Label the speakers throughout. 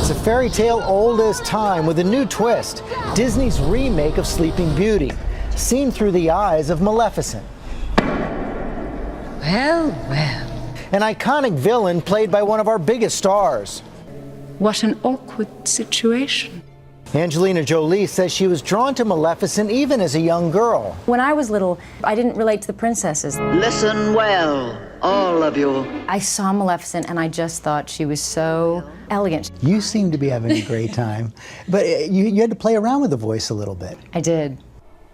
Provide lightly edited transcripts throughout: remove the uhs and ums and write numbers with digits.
Speaker 1: It's a fairy tale old as time with a new twist. Disney's remake of Sleeping Beauty, seen through the eyes of Maleficent.
Speaker 2: Well, well.
Speaker 1: An iconic villain played by one of our biggest stars.
Speaker 2: What an awkward situation.
Speaker 1: Angelina Jolie says she was drawn to Maleficent even as a young girl.
Speaker 3: When I was little, I didn't relate to the princesses.
Speaker 4: Listen well, all of you.
Speaker 3: I saw Maleficent and I just thought she was so elegant.
Speaker 5: You seem to be having a great time, but you had to play around with the voice a little bit.
Speaker 3: I did.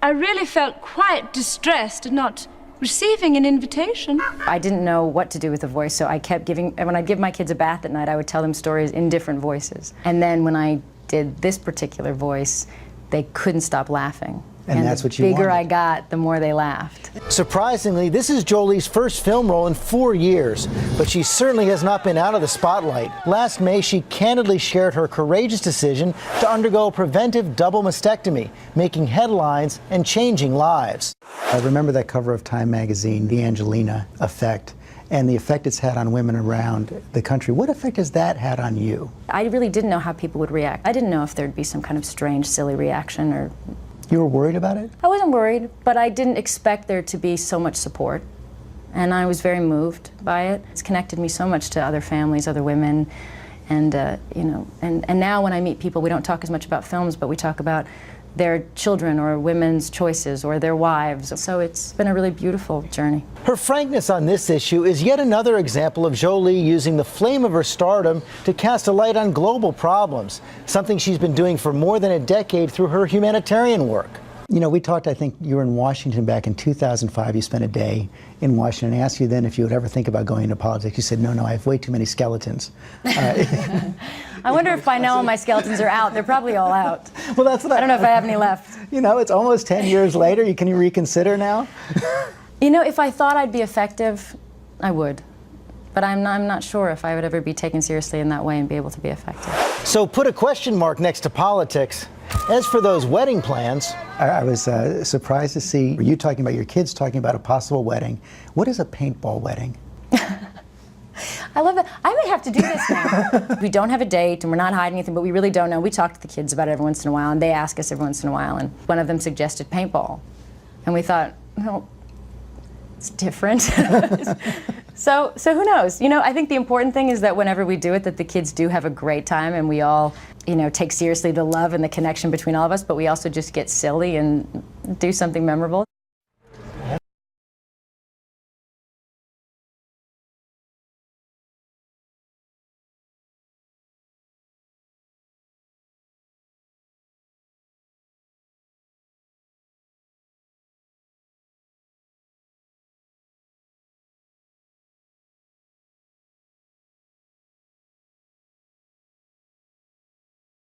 Speaker 6: I really felt quite distressed at not receiving an invitation.
Speaker 3: I didn't know what to do with the voice, so I kept giving, when I'd give my kids a bath at night, I would tell them stories in different voices. And then when I did this particular voice, they couldn't stop laughing.
Speaker 5: And that's what you
Speaker 3: the bigger
Speaker 5: wanted.
Speaker 3: I got, the more they laughed.
Speaker 1: Surprisingly, this is Jolie's first film role in 4 years, but she certainly has not been out of the spotlight. Last May, she candidly shared her courageous decision to undergo a preventive double mastectomy, making headlines and changing lives.
Speaker 5: I remember that cover of Time magazine, the Angelina effect, and the effect it's had on women around the country. What effect has that had on you?
Speaker 3: I really didn't know how people would react. I didn't know if there'd be some kind of strange, silly reaction or...
Speaker 5: You were worried about it?
Speaker 3: I wasn't worried, but I didn't expect there to be so much support. And I was very moved by it. It's connected me so much to other families, other women. And, you know, and now when I meet people, we don't talk as much about films, but we talk about their children or women's choices or their wives. So it's been a really beautiful journey.
Speaker 1: Her frankness on this issue is yet another example of Jolie using the flame of her stardom to cast a light on global problems, something she's been doing for more than a decade through her humanitarian work.
Speaker 5: You know, we talked, I think you were in Washington back in 2005. You spent a day in Washington. I asked you then if you would ever think about going into politics. You said, no, I have way too many skeletons.
Speaker 3: I wonder if by now all my skeletons are out. They're probably all out.
Speaker 5: Well, that's what
Speaker 3: I don't know if I have any left.
Speaker 5: You know, it's almost 10 years later. Can you reconsider now?
Speaker 3: You know, if I thought I'd be effective, I would. But I'm not sure if I would ever be taken seriously in that way and be able to be effective.
Speaker 1: So put a question mark next to politics. As for those wedding plans...
Speaker 5: I was surprised to see you talking about your kids talking about a possible wedding. What is a paintball wedding?
Speaker 3: I love that. I may have to do this now. We don't have a date and we're not hiding anything, but we really don't know. We talk to the kids about it every once in a while, and they ask us every once in a while, and one of them suggested paintball. And we thought, well, it's different. So who knows? You know, I think the important thing is that whenever we do it, that the kids do have a great time, and we all, you know, take seriously the love and the connection between all of us, but we also just get silly and do something memorable.